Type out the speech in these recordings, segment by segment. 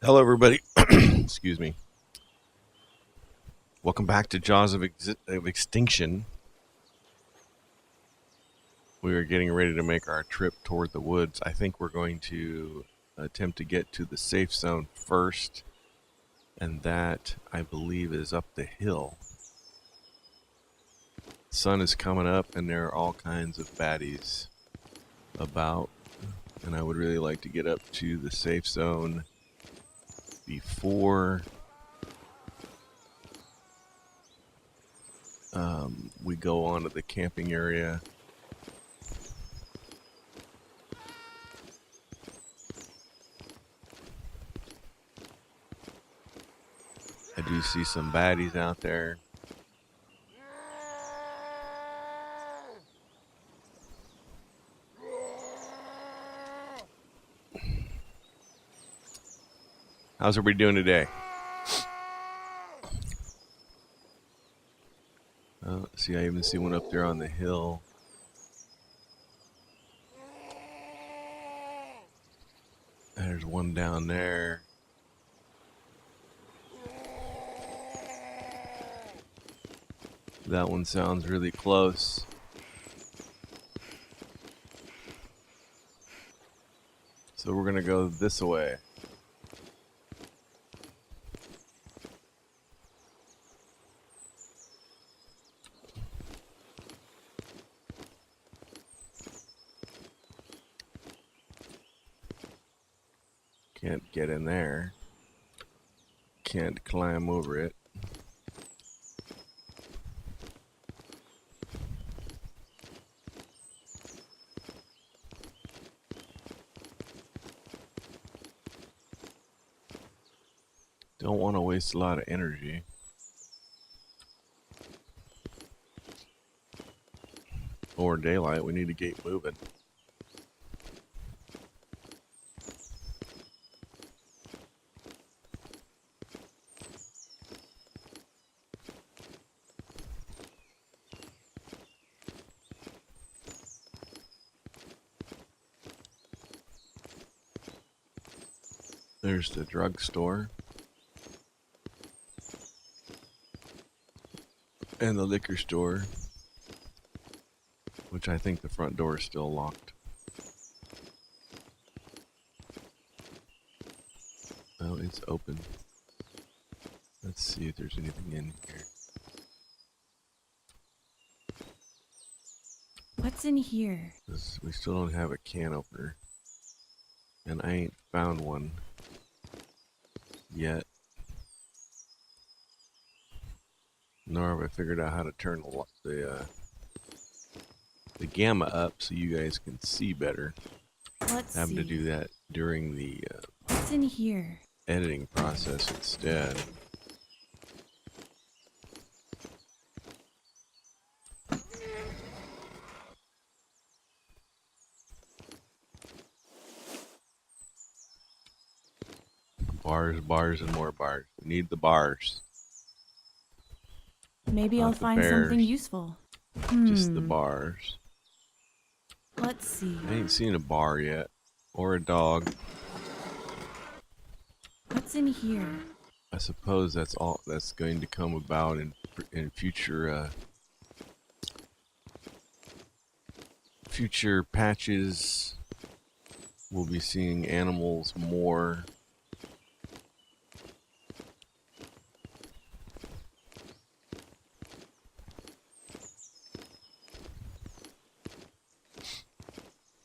Hello, everybody. Excuse me. Welcome back to Jaws of Extinction. We are getting ready to make our trip toward the woods. I think we're going to attempt to get to the safe zone first, and that, I believe, is up the hill. The sun is coming up, and there are all kinds of baddies about, and I would really like to get up to the safe zone before we go on to the camping area. I do see some baddies out there. How's everybody doing today? See, I even see one up there on the hill. There's one down there. That one sounds really close. So we're gonna go this way. Can't get in there. Can't climb over it. Don't want to waste a lot of energy. Or daylight, we need to get moving. There's the drugstore. And the liquor store. Which I think the front door is still locked. Oh, it's open. Let's see if there's anything in here. What's in here? We still don't have a can opener. And I ain't found one yet. Nor have I figured out how to turn the gamma up so you guys can see better. Let's Having see. to do that during the What's in here? editing process instead. Bars, bars, and more bars. We need the bars. Maybe Not I'll the find something bears. useful. Just the bars. Let's see. I ain't seen a bar yet. Or a dog. What's in here? I suppose that's all that's going to come about in future future patches. We'll be seeing animals more.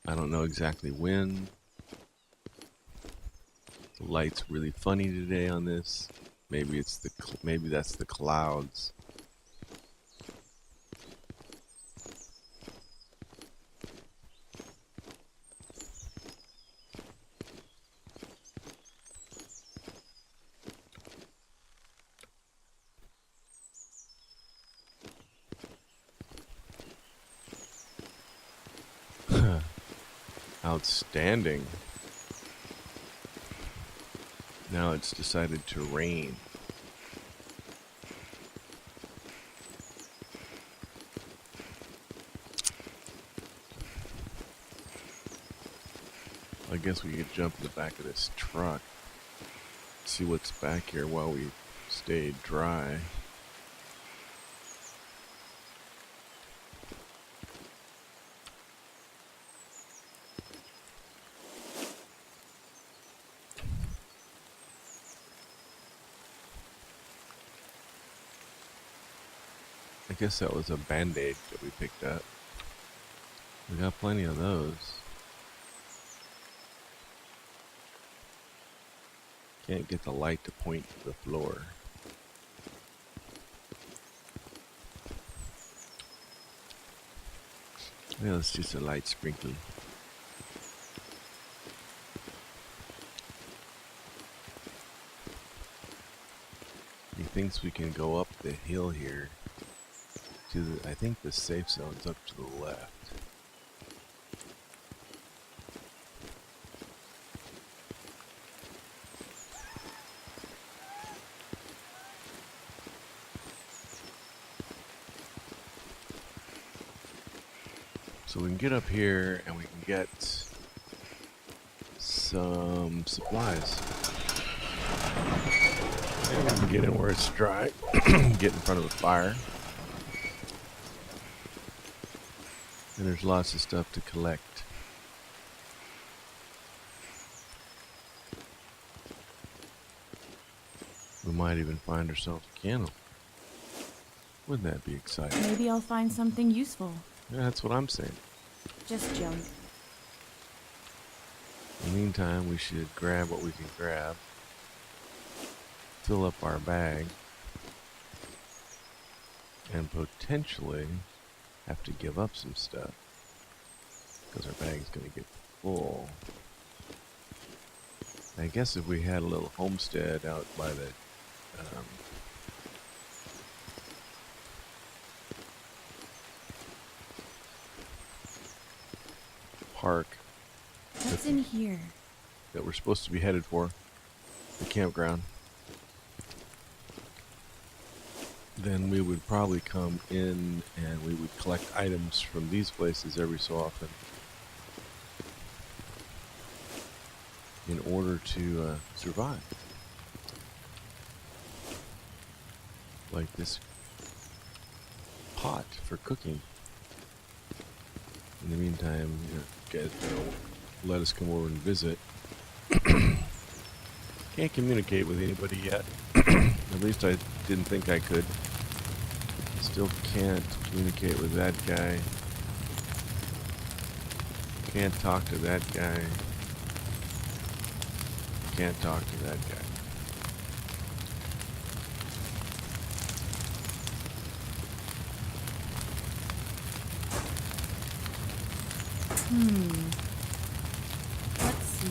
I don't know exactly when. The light's really funny today on this. Maybe that's the clouds. Outstanding. Now it's decided to rain. I guess we could jump in the back of this truck. see what's back here while we stay dry. I guess that was a band-aid that we picked up. We got plenty of those. Can't get the light to point to the floor. Well, it's just a light sprinkle. He thinks we can go up the hill here to the, I think the safe zone's up to the left. So we can get up here and we can get some supplies. And we can get in where it's dry. Get in front of the fire. And there's lots of stuff to collect. We might even find ourselves a candle. Wouldn't that be exciting? Maybe I'll find something useful. Yeah, that's what I'm saying. Just junk. In the meantime, we should grab what we can grab. Fill up our bag. And potentially have to give up some stuff. Because our bag's going to get full. I guess if we had a little homestead out by the park What's in here? that we're supposed to be headed for, the campground, then we would probably come in and we would collect items from these places every so often in order to survive. Like this pot for cooking. In the meantime, you know, guys let us come over and visit. Can't communicate with anybody yet. At least I didn't think I could. Still can't communicate with that guy. Can't talk to that guy. Can't talk to that guy. Let's see.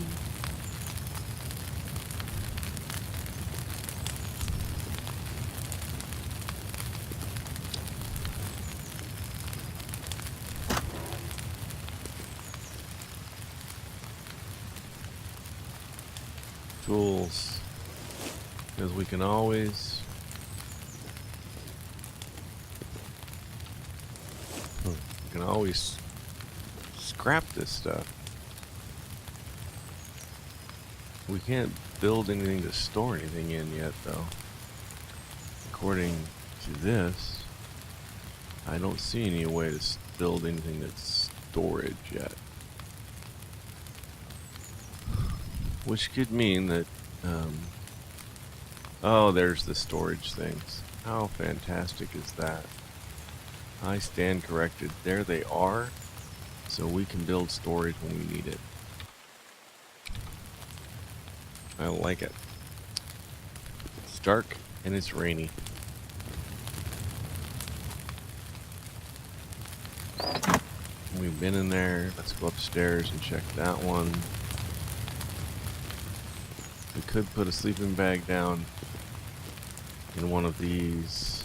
Tools. Because we can always scrap this stuff. We can't build anything to store anything in yet, though. According to this, I don't see any way to build anything that's storage yet. Which could mean that, oh, there's the storage things. How fantastic is that? I stand corrected. There they are. So we can build storage when we need it. I like it. It's dark and it's rainy. We've been in there. Let's go upstairs and check that one. We could put a sleeping bag down in one of these.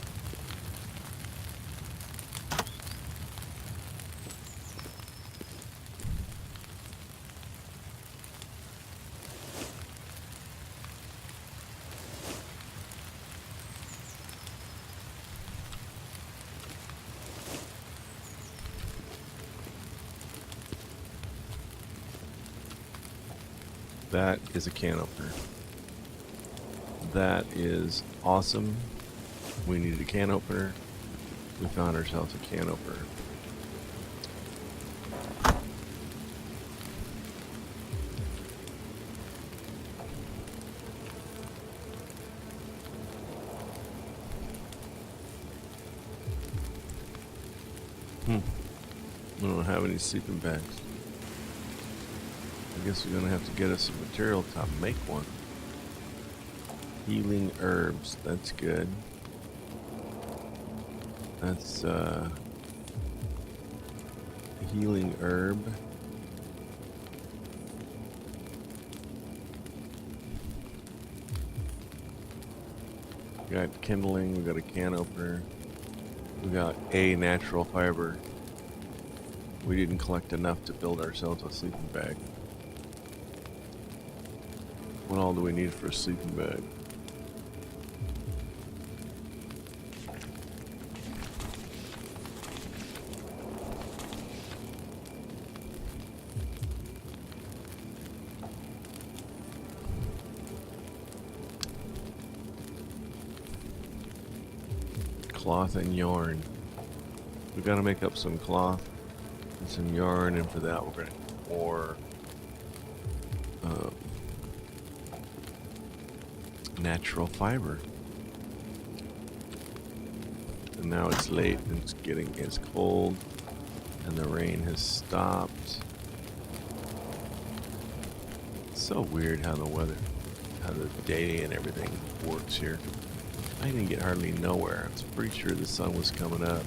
That is a can opener. That is awesome. We needed a can opener. We found ourselves a can opener. We don't have any sleeping bags. I guess we're gonna have to get us some material to make one. Healing herbs, that's good. That's healing herb. We got kindling, we got a can opener. We got a natural fiber. We didn't collect enough to build ourselves a sleeping bag. What all do we need for a sleeping bag? Cloth and yarn. We gotta make up some cloth and some yarn, and for that we're gonna need more natural fiber. And now it's late and it's cold and the rain has stopped. It's so weird how the day and everything works here. I didn't get hardly nowhere. I was pretty sure the sun was coming up.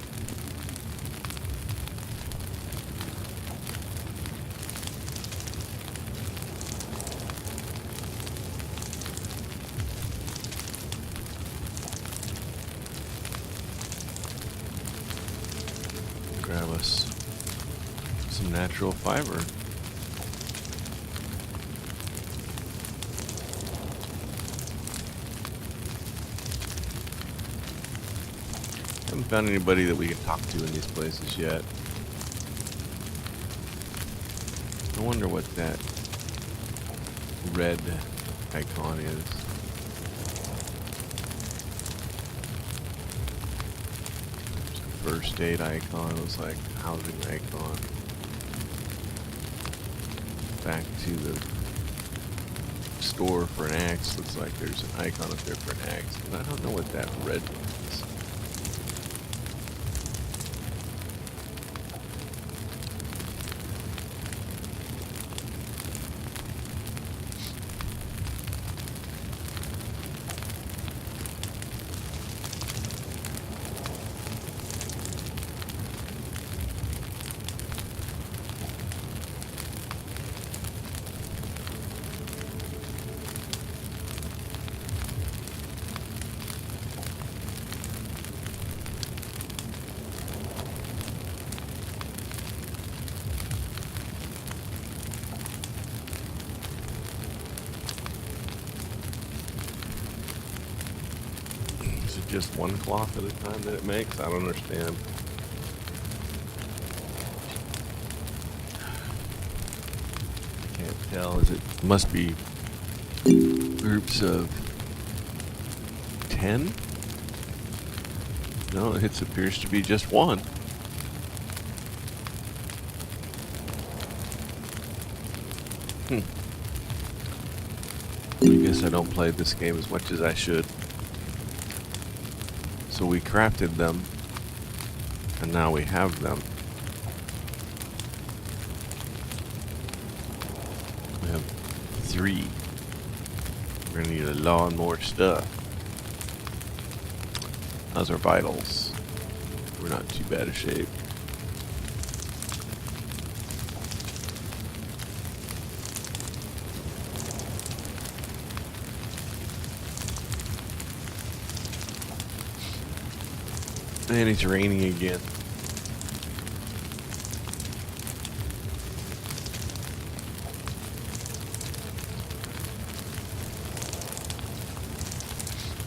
Grab us some natural fiber. Haven't found anybody that we can talk to in these places yet. I wonder what that red icon is. First aid icon, it was like housing icon. Back to the store for an axe, looks like there's an icon up there for an axe, but I don't know what that red one is. Just one cloth at a time that it makes? I don't understand. I can't tell. It must be groups of 10? No, it appears to be just one. I guess I don't play this game as much as I should. So we crafted them, and now we have them. We have 3. We're gonna need a lot more stuff. How's our vitals? We're not too bad a shape. And it's raining again.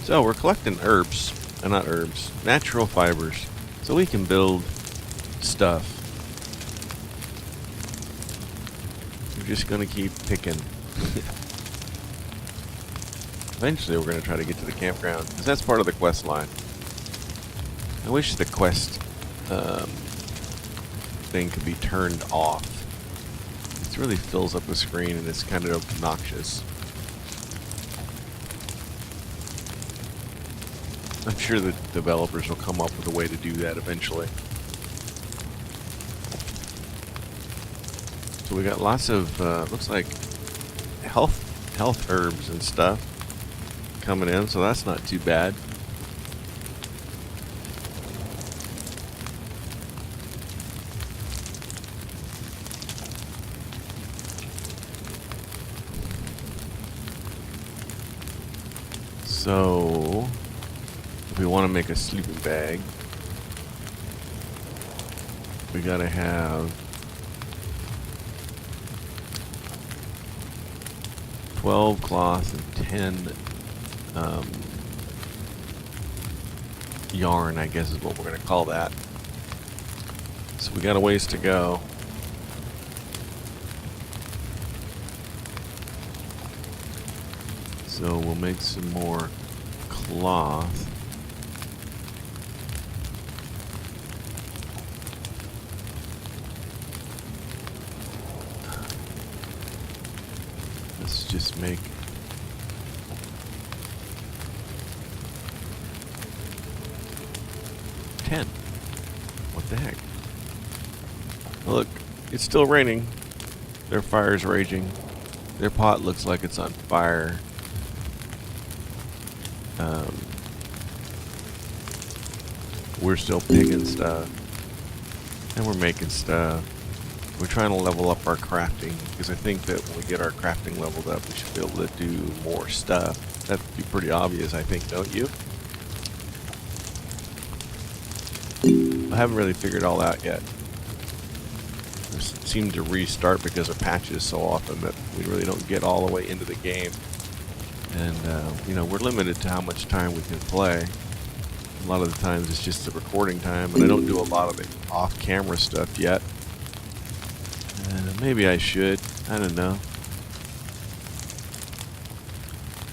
So we're collecting herbs, not herbs, natural fibers, so we can build stuff. We're just gonna keep picking. Eventually we're going to try to get to the campground, because that's part of the quest line. I wish the quest thing could be turned off. It really fills up the screen and it's kind of obnoxious. I'm sure the developers will come up with a way to do that eventually. So we got lots of, looks like health herbs and stuff coming in, so that's not too bad. So, if we want to make a sleeping bag, we gotta have 12 cloth and 10 yarn, I guess is what we're gonna call that. So we got a ways to go. So we'll make some more cloth. Let's just make ten. What the heck? Look, it's still raining. Their fire's raging. Their pot looks like it's on fire. We're still picking stuff, and we're making stuff. We're trying to level up our crafting, because I think that when we get our crafting leveled up, we should be able to do more stuff. That'd be pretty obvious, I think, don't you? I haven't really figured it all out yet. We seem to restart because of patches so often that we really don't get all the way into the game. And, you know, we're limited to how much time we can play. A lot of the times it's just the recording time, and I don't do a lot of the off-camera stuff yet. Maybe I should. I don't know.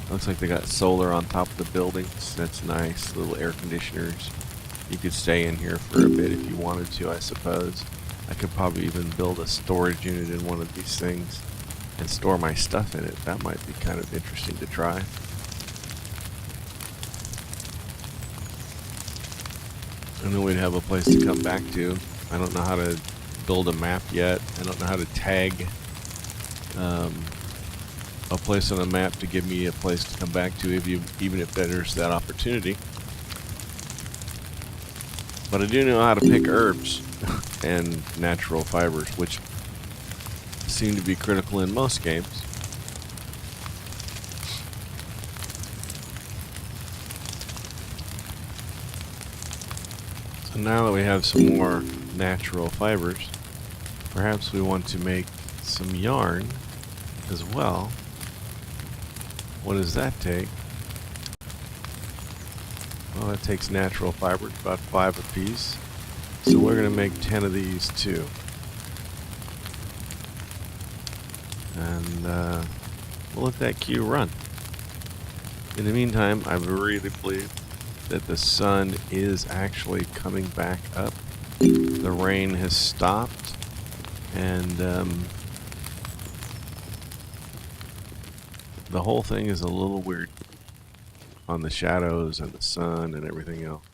Looks like they got solar on top of the buildings. That's nice. Little air conditioners. You could stay in here for a bit if you wanted to, I suppose. I could probably even build a storage unit in one of these things and store my stuff in it. That might be kind of interesting to try. And then we'd have a place to come back to. I don't know how to build a map yet. I don't know how to tag a place on a map to give me a place to come back to, even if there's that opportunity. But I do know how to pick herbs and natural fibers, which seem to be critical in most games. So now that we have some more natural fibers, perhaps we want to make some yarn as well. What does that take? Well, that takes natural fibers, about 5 apiece. So we're going to make 10 of these too. And we'll let that queue run. In the meantime, I really believe that the sun is actually coming back up. The rain has stopped, and the whole thing is a little weird on the shadows and the sun and everything else.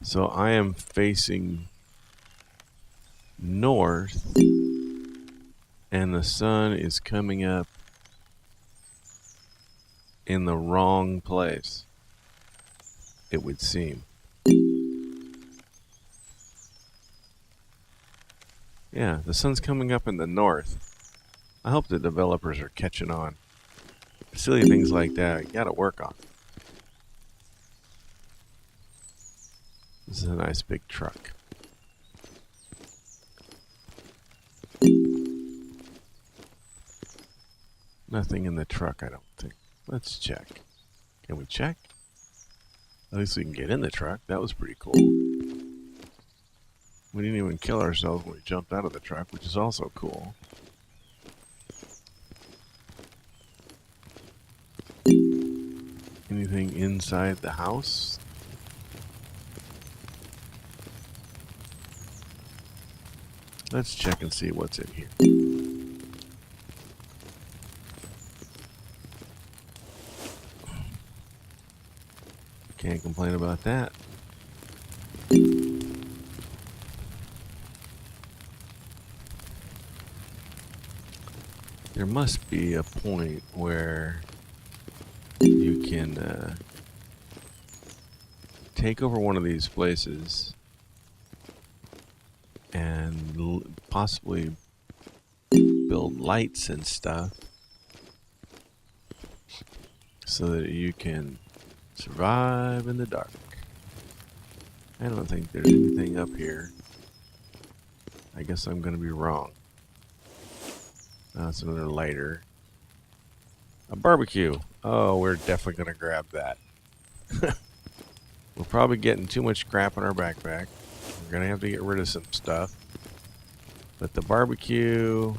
So I am facing north, and the sun is coming up in the wrong place, it would seem. Yeah, the sun's coming up in the north. I hope the developers are catching on. Silly things like that, you gotta work on. This is a nice big truck. Nothing in the truck, I don't think. Let's check. Can we check? At least we can get in the truck. That was pretty cool. We didn't even and kill ourselves when we jumped out of the truck, which is also cool. Anything inside the house? Let's check and see what's in here. Can't complain about that. There must be a point where you can take over one of these places and possibly build lights and stuff so that you can survive in the dark. I don't think there's anything up here. I guess I'm gonna be wrong. That's another lighter. A barbecue. Oh, we're definitely gonna grab that. We're probably getting too much crap in our backpack. We're gonna have to get rid of some stuff. But the barbecue,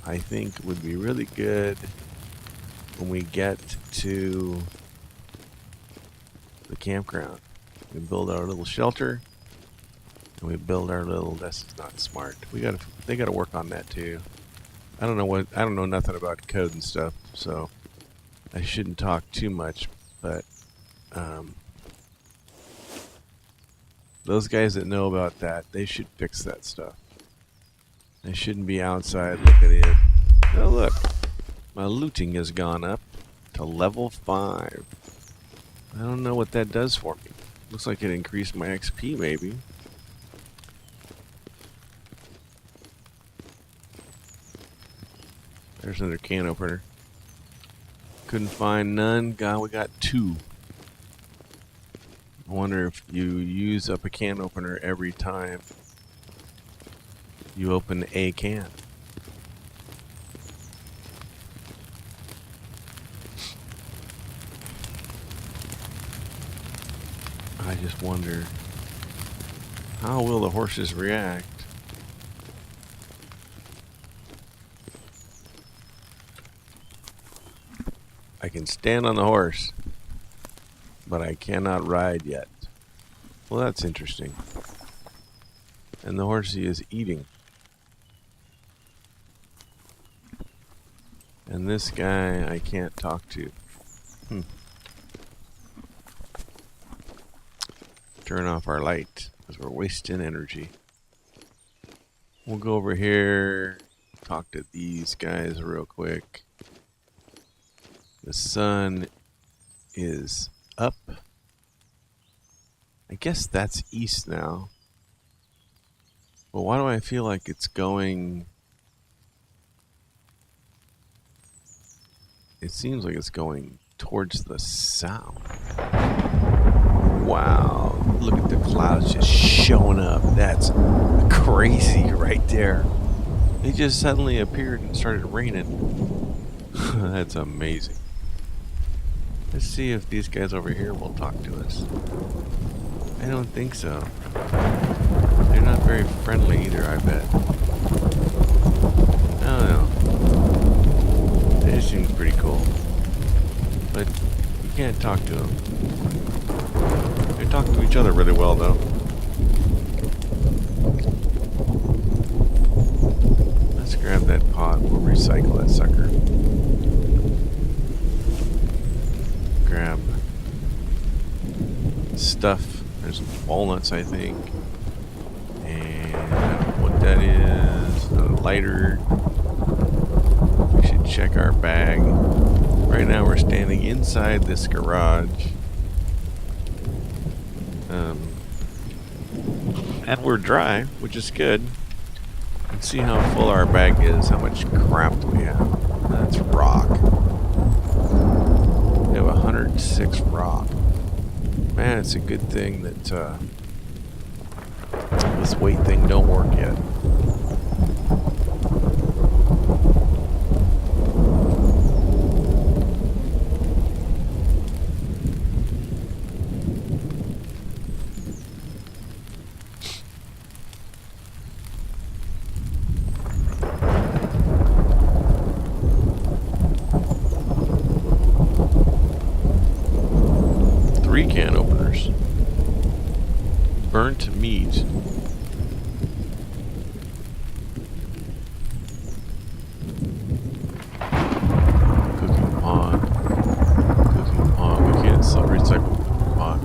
I think, would be really good when we get to the campground. We build our little shelter, and we build our little. That's not smart. They gotta work on that too. I don't know nothing about code and stuff, so I shouldn't talk too much. But those guys that know about that, they should fix that stuff. They shouldn't be outside looking in. Oh look, my looting has gone up to level 5. I don't know what that does for me. Looks like it increased my XP maybe. There's another can opener. Couldn't find none. God, we got 2. I wonder if you use up a can opener every time you open a can. I just wonder, how will the horses react? I can stand on the horse, but I cannot ride yet. Well, that's interesting. And the horsey is eating. And this guy I can't talk to. Turn off our light, because we're wasting energy. We'll go over here, talk to these guys real quick. The sun is up. I guess that's east now. But why do I feel like it's going... It seems like it's going towards the south. Wow, look at the clouds just showing up. That's crazy right there. It just suddenly appeared and started raining. That's amazing. Let's see if these guys over here will talk to us. I don't think so. They're not very friendly either, I bet. I don't know. It just seems pretty cool. But you can't talk to them. They talk to each other really well, though. Let's grab that pot. We'll recycle that sucker. Grab stuff. There's walnuts, I think. And I don't know what that is. A lighter. We should check our bag. Right now we're standing inside this garage. And we're dry, which is good. Let's see how full our bag is, how much crap do we have. That's rock. We have 106 rock. Man, it's a good thing that this weight thing don't work yet. burnt meat. Cooking pot. Cooking pot. We can't recycle cooking pot.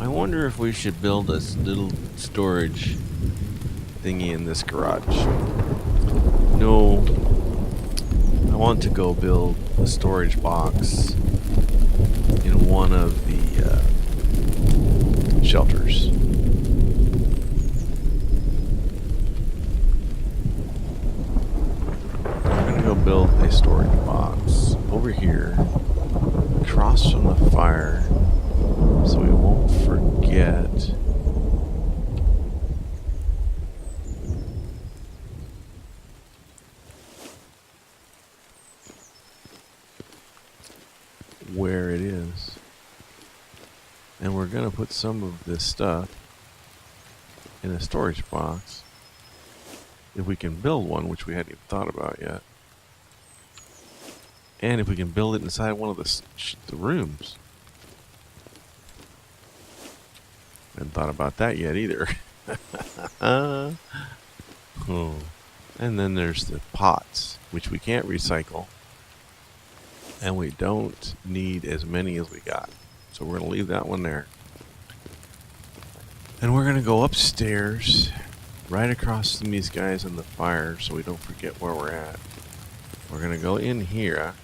I wonder if we should build a little storage thingy in this garage. No. I want to go build a storage box in one of the shelters. I'm gonna go build a storage box over here, across from the fire, so we won't forget. Where it is. And we're gonna put some of this stuff in a storage box if we can build one, which we hadn't even thought about yet. And if we can build it inside one of the rooms. Hadn't thought about that yet either. Oh. And then there's the pots, which we can't recycle. And we don't need as many as we got. So we're going to leave that one there. And we're going to go upstairs, right across from these guys in the fire, so we don't forget where we're at. We're going to go in here.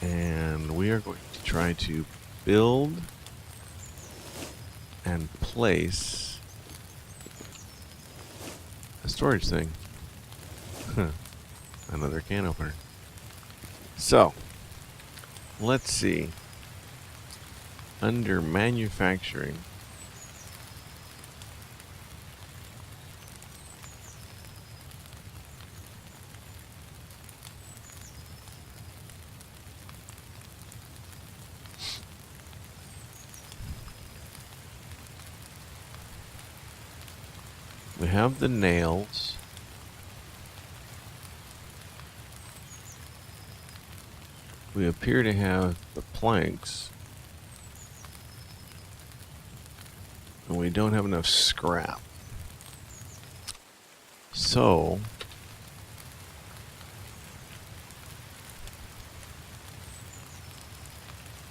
And we are going to try to build and place a storage thing. Another can opener. So, let's see. Under manufacturing, we have the nails. We appear to have the planks. And we don't have enough scrap. So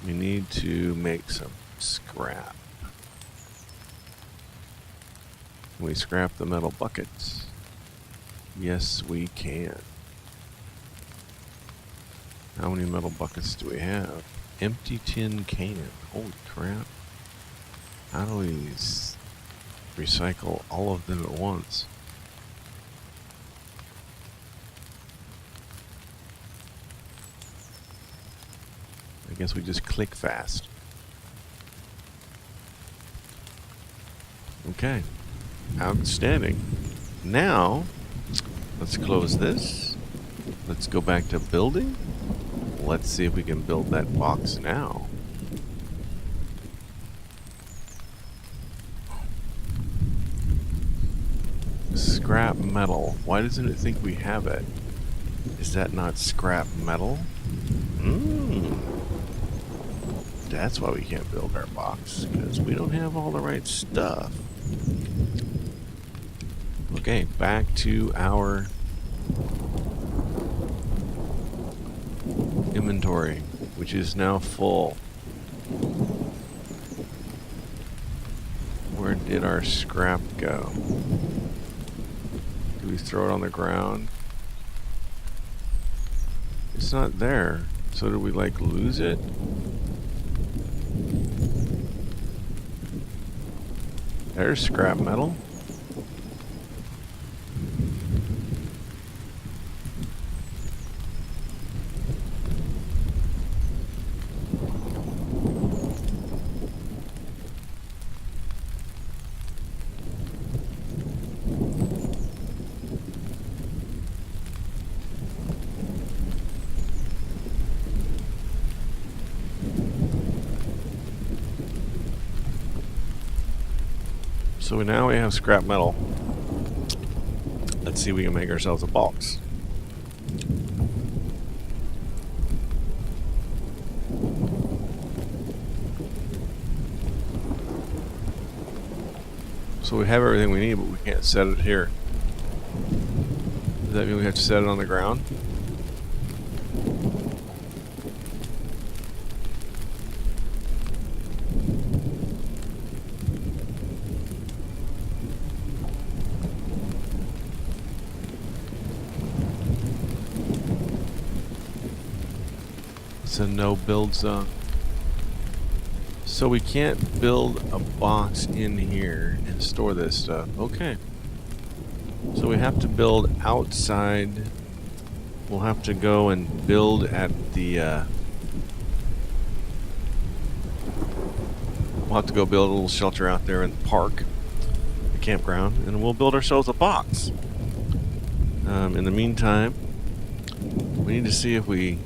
we need to make some scrap. Can we scrap the metal buckets? Yes, we can. How many metal buckets do we have? Empty tin can. Holy crap. How do we recycle all of them at once? I guess we just click fast. Okay. Outstanding. Now, let's close this. Let's go back to building. Let's see if we can build that box now. Scrap metal. Why doesn't it think we have it? Is that not scrap metal? That's why we can't build our box, because we don't have all the right stuff. Okay, back to our inventory, which is now full. Where did our scrap go? Did we throw it on the ground? It's not there. So did we like lose it? There's scrap metal. So now we have scrap metal. Let's see if we can make ourselves a box. So we have everything we need, but we can't set it here. Does that mean we have to set it on the ground? It's a no build zone. So we can't build a box in here and store this stuff. Okay. So we have to build outside. We'll have to go and build at the we'll have to go build a little shelter out there in the park, the campground, and we'll build ourselves a box. In the meantime, we need to see if we...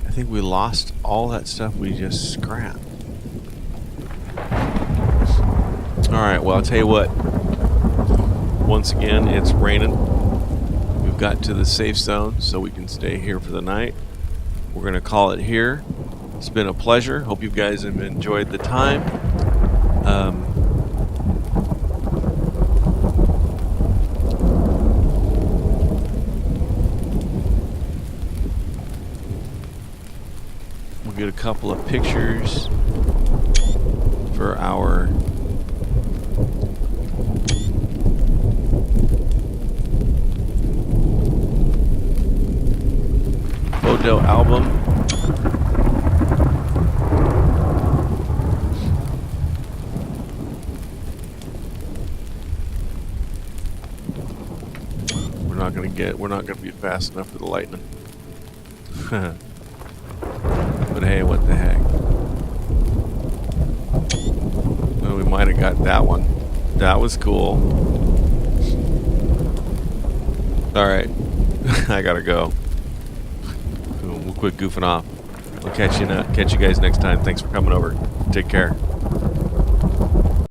I think we lost all that stuff we just scrapped. Alright, well, I'll tell you what. Once again, it's raining. We've got to the safe zone, so we can stay here for the night. We're going to call it here. It's been a pleasure. Hope you guys have enjoyed the time. We'll get a couple of pictures for our photo album. We're not gonna be fast enough for the lightning. But hey, what the heck? Well, we might have got that one. That was cool. Alright. I gotta go. We'll quit goofing off. I'll catch you guys next time. Thanks for coming over. Take care.